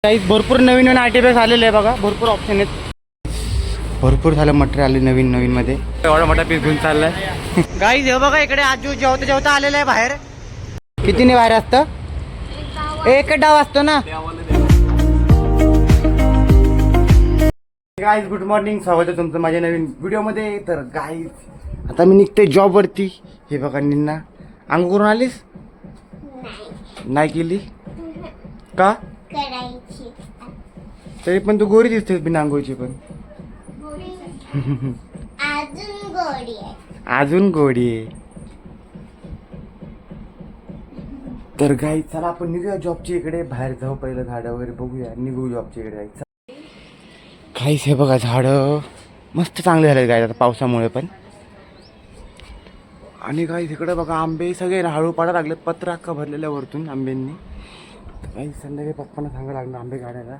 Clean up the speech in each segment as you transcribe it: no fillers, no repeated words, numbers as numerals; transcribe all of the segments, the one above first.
काही भरपूर नवीन नवीन आर्टिफॅक्ट आलेले आहे बघा, भरपूर ऑप्शन आहेत, भरपूर झालं मटेरियल आले नवीन नवीन मध्ये. एवढा मोठा पीस घेऊन चाललाय गाईज. हे बघा इकडे आजू जेवता जेवता आलेलं आहे बाहेर. कितीने बाहेर असतं? एक डाव असतो ना. गाईज गुड मॉर्निंग, स्वागत आहे तुमचं माझ्या नवीन व्हिडिओमध्ये. तर गाईज आता मी निघते जॉबवरती. हे बघा निन्ना अंग करून आलीस? नाही केली का? तरी पण तू गोरी दिसतेस बिना अंघोळीची पण. अजून गोडी आहे. तर गाई चला आपण निघूया जॉबच्या इकडे. बाहेर जाऊ, पहिलं झाडं वगैरे बघूया, निघू जॉबच्या इकडे. गाई काहीच हे बघा झाडं मस्त चांगले झाले गाय आता पावसामुळे पण. आणि गाई तिकडे बघा आंबे सगळे हळू पाडायला लागले, पत्र अख्खा भरलेल्या वरतून आंब्यांनी. काही संध्याकाळी पप्पांना सांगायला लागलं आंबे काढायला.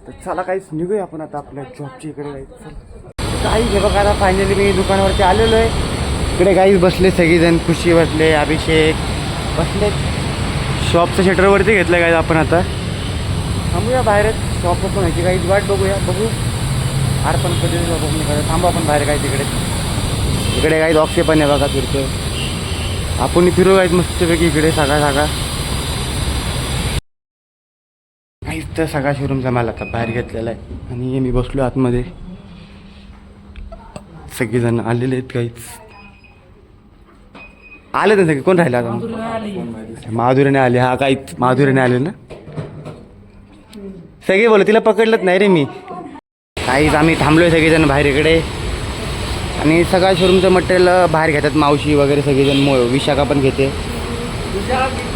तर चला काहीच निघूया आपण आता आपल्या जॉबच्या इकडे. जायचं काही हे बघा आता फायनली मी दुकानावरती आलेलो आहे. इकडे गाईच बसले सगळेजण, खुशी बसले, अभिषेक बसले. शॉपचं शटरवरती घेतलं गाईज आपण. आता थांबूया बाहेरच, शॉप ओपन व्हायची काही वाट बघूया, बघू अर्पण कधी शॉप ओपन करायचं. थांबू आपण बाहेर काय तिकडे. इकडे काही ऑक्से पण आहे बघा फिरतोय. आपण फिरू गाईज मस्तपैकी इकडे सगळा काहीच. तर सगळा शोरूमचा माल आता बाहेर घेतलेला आहे. आणि मी बसलो आतमध्ये. सगळेजण आलेले आहेत काहीच. आले ना सगळे? कोण राहिले आता? माधुरीने आले. हा काहीच माधुरीने आले ना सगळे. बोल तिला पकडलंच नाही रे मी. काहीच आम्ही थांबलोय सगळेजण बाहेर इकडे. आणि सगळ्या शोरूमचं मटेरियल बाहेर घेतात मावशी वगैरे सगळेजण. विशाखा पण घेते.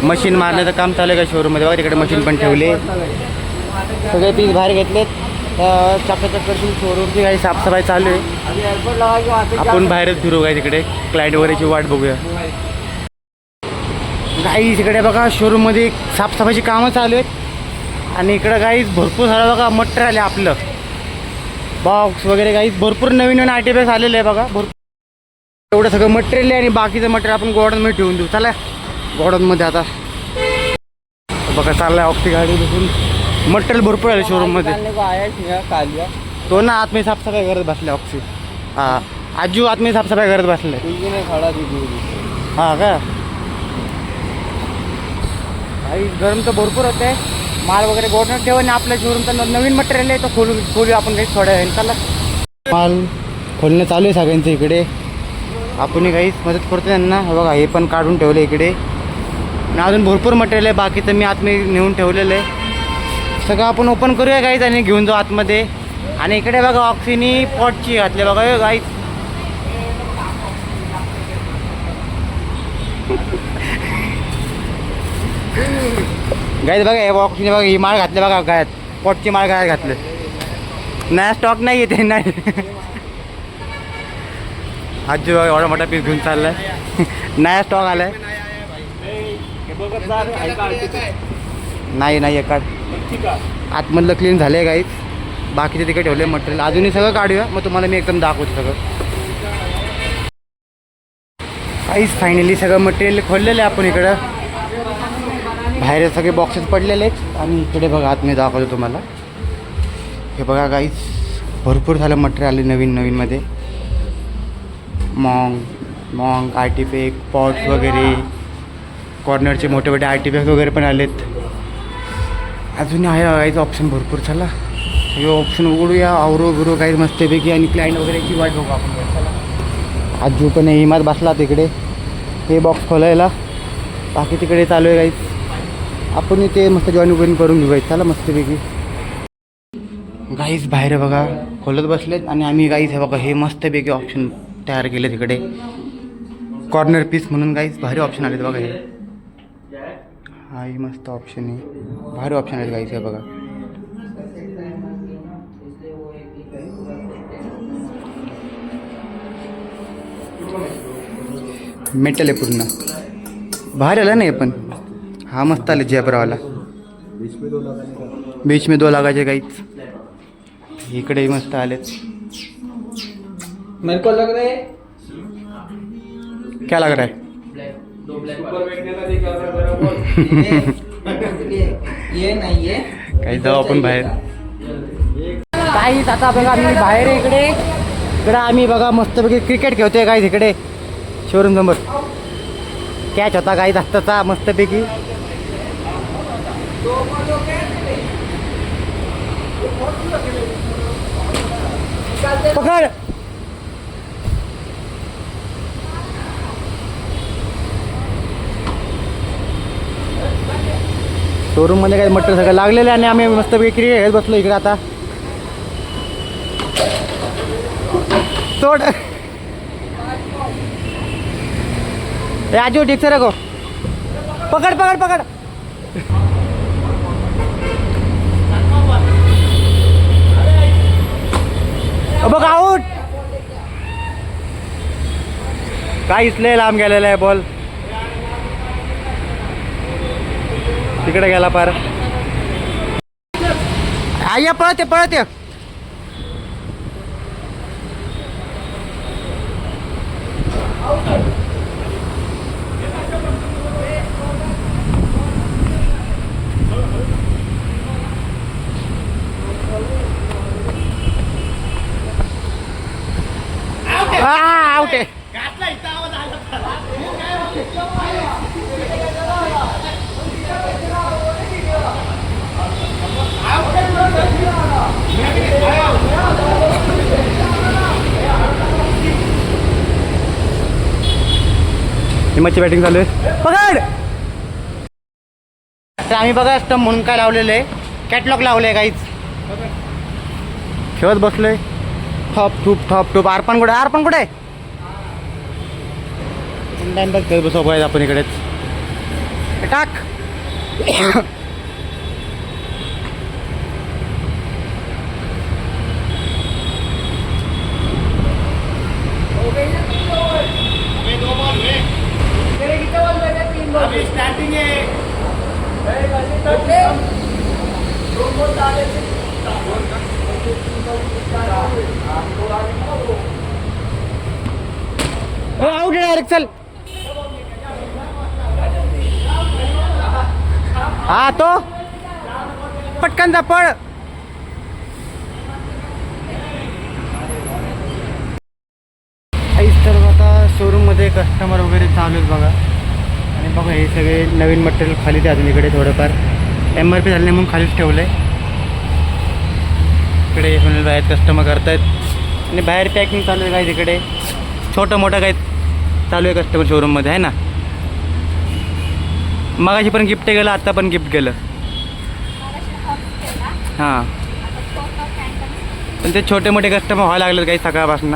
मशीन मारण्याचं काम चालू आहे का शोरूममध्ये बघा. तिकडे मशीन पण ठेवले. सगळे पीस बाहेर घेतलेत. चकाचक करतील शोरूमची काही साफसफाई चालू आहे. आपण बाहेरच फिरू काय तिकडे, क्लायंट वगैरेची वाट बघूया. काही तिकडे बघा शोरूममध्ये साफसफाईची कामं चालू आहेत. आणि इकडं काही भरपूर झालं बघा मटेरियल आहे आपलं. बॉक्स वगैरे काही भरपूर नवीन नवीन आर्टिफॅक्ट आलेले आहे बघा. भरपूर एवढं सगळं मटेरियल आहे. आणि बाकीचं मटेरियल आपण गोडाऊनमध्ये ठेवून देऊ. चला गोडाऊनमध्ये आता बघा चाललाय ऑक्सी गाडी बसून. मटेरियल भरपूर आले शोरूममध्ये. तो ना आतमध्ये साफसफाई करत बसले ऑक्सी. हां आजू आतमध्ये साफसफाई करत बसले. हां का काही गरम तर भरपूर होते. माल वगैरे गोडाऊन ठेवा. आणि आपल्या शोरूमचा नवीन मटेरियल आहे तो खोलू आपण काही थोड्या वेळ. चला माल खोलणं चालू आहे सगळ्यांचं इकडे. आपण काहीच मदत करतो त्यांना. बघा हे पण काढून ठेवलं इकडे. आणि अजून भरपूर मटेरियल आहे बाकीचं मी आतमध्ये नेऊन ठेवलेलं आहे. सगळं आपण ओपन करूया गाईज आणि घेऊन जाऊ आतमध्ये. आणि इकडे बघा ऑक्सिनी पॉटची घातले बघा गाईज. गाईज बघा हे ऑक्सिनी बघा ही माळ घातले बघा गायत. पॉटची माळ गायत घातले. नया स्टॉक नाही येते नाही. आजी बघा एवढा मोठा पीस घेऊन चाललाय. नया स्टॉक आलाय. नाही एकाड आतमधलं क्लीन झालं आहे काहीच. बाकीचे तिकडे ठेवले मटेरियल. अजूनही सगळं काढूया मग तुम्हाला मी एकदम दाखवतो सगळं. काहीच फायनली सगळं मटेरियल खोललेलं आहे आपण इकडं. बाहेर सगळे बॉक्सेस पडलेले आहेत. आणि इकडे बघा आत मी दाखवतो तुम्हाला. हे बघा काहीच भरपूर झालं मटेरियल आले नवीन नवीनमध्ये. मॉंग आर्टिफॅक्ट पॉट्स वगैरे, कॉर्नरचे मोठे मोठे आर्टिफॅक्ट वगैरे पण आलेत. अजून आहे काहीच ऑप्शन भरपूर. चला हे ऑप्शन उघडूया. आवरो बिरो काही मस्तपैकी. आणि क्लायंट वगैरेची वाट बघू आपण. चला आजू पण हिमात बसला तिकडे हे बॉक्स खोलायला. बाकी तिकडे चालू आहे काहीच. आपण ते मस्त जॉईन वगैरे करून घेऊ. चला मस्तपैकी. गाईज बाहेर बघा खोलत बसलेत. आणि आम्ही गाईज हे बघा हे मस्तपैकी ऑप्शन तयार केले तिकडे. कॉर्नर पीस म्हणून गाईज भारी ऑप्शन आलेत बघा. हे हा ही मस्त ऑप्शन आहे. भारी ऑप्शन आहेत गाईज हे बघा. मेटल आहे पूर्ण. बाहेर आला नाही पण हा मस्त आले जयपुरावाला. बीच में 2 लाखाचे काहीच. इकडे मस्त आलेत. मेरे को लग रहा है क्या लग रहा है? ये नहीं है काही जाऊ आपण बाहेर. काहीच आता बघा आम्ही बाहेर आहे इकडे. इकडे आम्ही बघा मस्तपैकी क्रिकेट खेळतोय काही तिकडे शोरूम समोर. कॅच होता काही जास्तचा मस्तपैकी. पकड. शोरूम मध्ये काही मटेरियल सगळं लागलेलं आहे आणि आम्ही मस्तपैकी क्रिकेट खेळत बसलो इकडे आता. सोड राजू ठीक सर गो. पकड पकड पकड. बघ आऊट. काहीच लय लांब गेलेला आहे बॉल. तिकडे गेला पार. आया पळत पळत. आउट आहे. हिमाची बॅटिंग चालू आहे. पकड. तर आम्ही बघा स्टंप म्हणून काय लावलेलं आहे. कॅटलॉग लावलंय काहीच. खेळत बसलोय. ठॉप ठूप ठॉप ठूप. अर्पण कुठे अर्पण कुठे टाइमपास खेळत बसू पाहिजे आपण इकडेच. टाक. स्टार्टिंग आहे. Out direct. चल. हा तो पटकन जा पळ. तर आता शोरूममध्ये कस्टमर वगैरे चालू आहेत बघा. आणि बघा हे सगळे नवीन मटेरियल खाली ते अजून इकडे थोडंफार MRP झाले नाही म्हणून खालीच ठेवलं आहे. इकडे सुनील बाहेर कस्टमर करतायत आणि बाहेर पॅकिंग चालू आहे काही तिकडे. छोटं मोठं काही चालू आहे कस्टमर शोरूममध्ये आहे ना. मगाशी पण गिफ्ट गेलं आता पण गिफ्ट गेलं. हां पण ते छोटे मोठे कस्टमर व्हायला लागलेत काही सकाळपासून.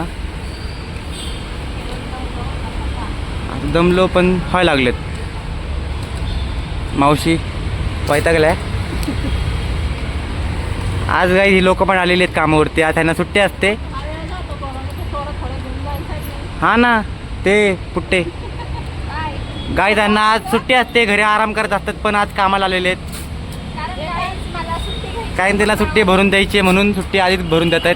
दमलो पण व्हायला लागलेत. मावशी वैतागलाय आज. काही लोक पण आलेले आहेत कामावरती. आज त्यांना सुट्टी असते. हां ना ते पुट्टे गाय त्यांना आज सुट्टी असते. घरी आराम करत असतात पण आज कामाला आलेले आहेत. काय त्यांना सुट्टी भरून द्यायची म्हणून सुट्टी आधीच भरून देत आहेत.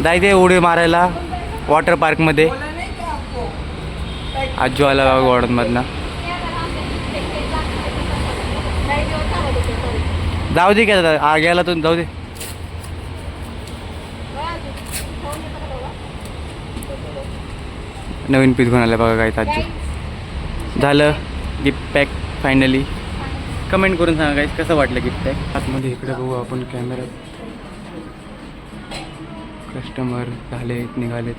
जायचे उडी मारायला वॉटर पार्कमध्ये. आजू आला गॉर्डनमधनं. जाऊ दे का गेला तू जाऊ दे. नवीन पीस घेऊन आलं बघा काय आजू. झालं गिफ्ट पॅक फायनली. कमेंट करून सांगा गाईस कसं वाटलं गिफ्ट पॅक. आतमध्ये इकडे बघू आपण कॅमेरा. कस्टमर झालेत निघालेत.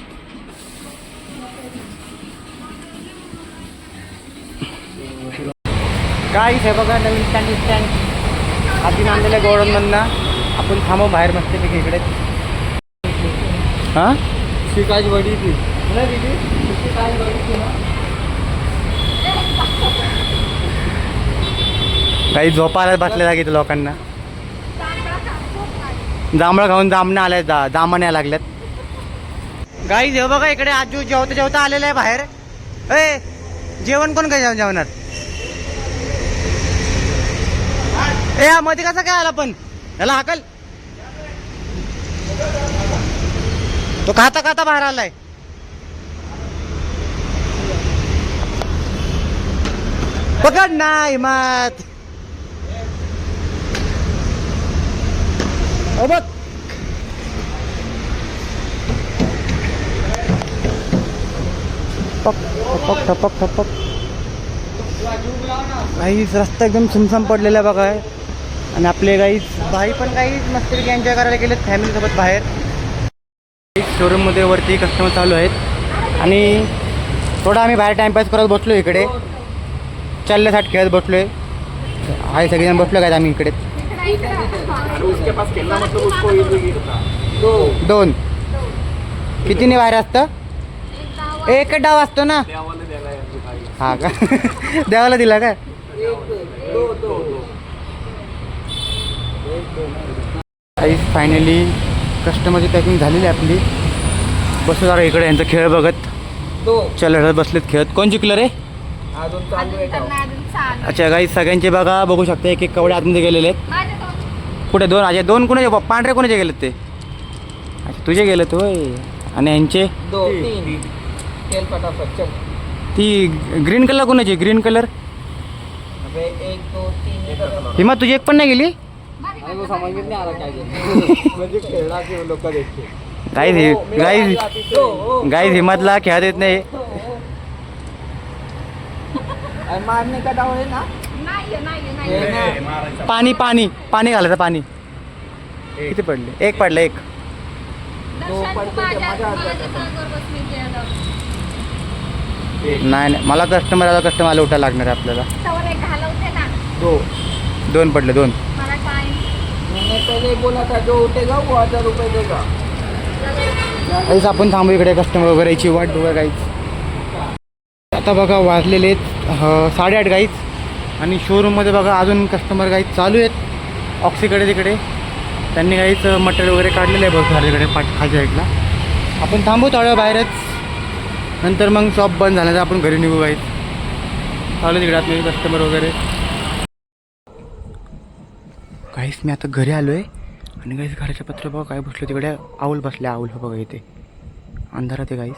काहीच आहे बघा नवीन स्टँड आधी आणलेलं आहे गॉर्डनमधनं. आपण थांबव बाहेर मस्तपैकी इकडे. हां शिकायची वडी ती काही झोपायला बसलेला की लोकांना. जांभळं खाऊन जांभणं आल्या जांभण यायला लागल्यात. गाईज हे बघा इकडे आजू जेवता जेवता आलेलं आहे बाहेर. ए जेवण कोण काय जेवणार. ए हा मध्ये कसं काय आला पण याला हाकल. तो खाता खाता बाहेर आलाय. पकड नाही मत. ओ बघ टपक टपक टपक टपक. काहीच रस्ता एकदम सुमसाम पडलेला आहे बघा. आणि आपले काहीच भाई पण काहीच मस्तपैकी एन्जॉय करायला गेलेत फॅमिलीसोबत बाहेर. शोरूममध्ये वरती कस्टमर चालू आहेत आणि थोडा आम्ही बाहेर टाइमपास करत बसलो इकडे. चालल्यासाठी खेळत बसलोय. आहे सगळेजण बसलो काय आम्ही इकडे. दोन कितीने बाहेर असतं. एक डाव असतो ना. हा का देवाला दिला का. फायनली कस्टमरची पॅकिंग झालेली आहे आपली. बसू जरा इकडे यांचा खेळ बघत. चल बसलेत खेळत. कोण जिंकलं रे. अच्छा काही सगळ्यांचे बघा बघू शकता. एक एक कवडे आतमध्ये गेलेले आहेत. कुठे दोन. अच्छा दोन कोणाचे पांढरे कोणाचे गेलेत ते. अच्छा तुझे गेलेत होय. आणि यांचे ती ग्रीन कलर कोणाची. ग्रीन कलर हिमा तुझी एक पण नाही गेली. गाईज हिमातला खेळत येत नाही. मारने का डाव आहे ना. पाणी पाणी पाणी घालायचं पाणी. किती पडले. एक पडलं. एक नाही मला कस्टमर आला उठायला लागणार आहे आपल्याला. दोन पडले. दोन पहिले बोला था जो उठेगा वो 1000 रुपये देगा. काहीच आपण थांबू इकडे कस्टमर वगैरे याची वाट बघा काहीच. आता बघा वाजलेले आहेत 8:30 गाईच. आणि शोरूममध्ये बघा अजून कस्टमर गाईच चालू आहेत. ऑक्सीकडे तिकडे त्यांनी काहीच मटेरियल वगैरे काढलेलं आहे बघ तिकडे खालच्या साईडला. आपण थांबू थोड्या बाहेरच. नंतर मग शॉप बंद झाल्यानंतर आपण घरी निघू गाईच. चालू तिकडे आतमध्ये कस्टमर वगैरे. काहीच मी आता घरी आलो आहे. आणि काहीच घराच्या पत्र बघा काय बसलं तिकडे. आऊल बसले. आऊल हो बघा इथे अंधारात आहे काहीच.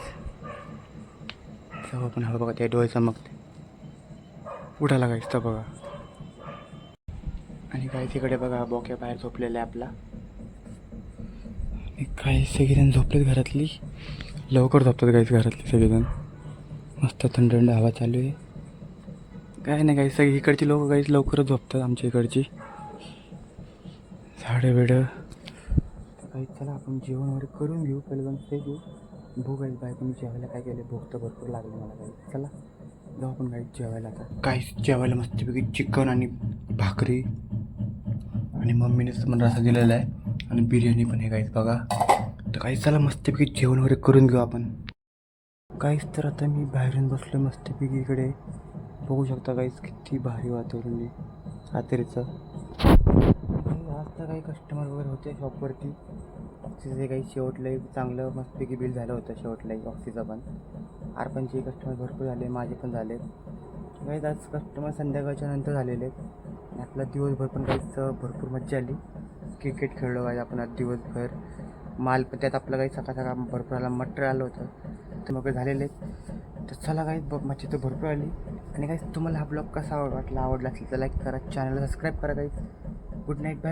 पण हवं बघा ते डोळे चमकते. उठाला काहीच तर बघा. आणि काही तिकडे बघा बोक्या बाहेर झोपलेला आहे आपला. आणि काही सगळेजण झोपलेत घरातली. लवकर झोपतात काहीच घरातली सगळेजण. मस्त थंड थंड हवा चालू आहे. काय नाही काही सगळी इकडची लोक काहीच लवकरच झोपतात आमच्या इकडची. झाडं वेडं काही. चला आपण जेवण वगैरे करून घेऊ. पहिले जाऊन ते घेऊ. भूक आहे बाय. तुम्ही जेवायला काय केले. भूक तर भरपूर लागली मला काही. चला जाऊ आपण काही जेवायला. आता काहीच जेवायला मस्तपैकी चिकन आणि भाकरी. आणि मम्मीनेच मला रसा दिलेला आहे. आणि बिर्याणी पण आहे काहीच बघा. तर काहीच चला मस्तपैकी जेवण वगैरे करून घेऊ आपण. काहीच तर आता मी बाहेरून बसलो मस्तपैकी इकडे. बघू शकता काहीच किती भारी वातावरण आहे रात्रीचं. आज तर काही कस्टमर वगैरे होते शॉपवरती. ऑक्सीचं काही शेवटलं एक चांगलं मस्तपैकी बिल झालं होतं शेवटला एक ऑक्सीचं पण. आरपणचे कस्टमर भरपूर झाले. माझे पण झाले. काहीच आज कस्टमर संध्याकाळच्या नंतर झालेले आहेत. आणि आपला दिवसभर पण काहीच भरपूर मजा आली. क्रिकेट खेळलो काय आपण आज दिवसभर. माल पण त्यात आपलं काही सकाळ भरपूर आला. मटेरियल आलं होतं तर मग झालेले आहेत. तर चला काही मच्छी तर भरपूर आली. आणि काही तुम्हाला हा ब्लॉग कसा आवडला असेल तर लाईक करा. चॅनलला सबस्क्राईब करा. काही गुड नाईट. बाय.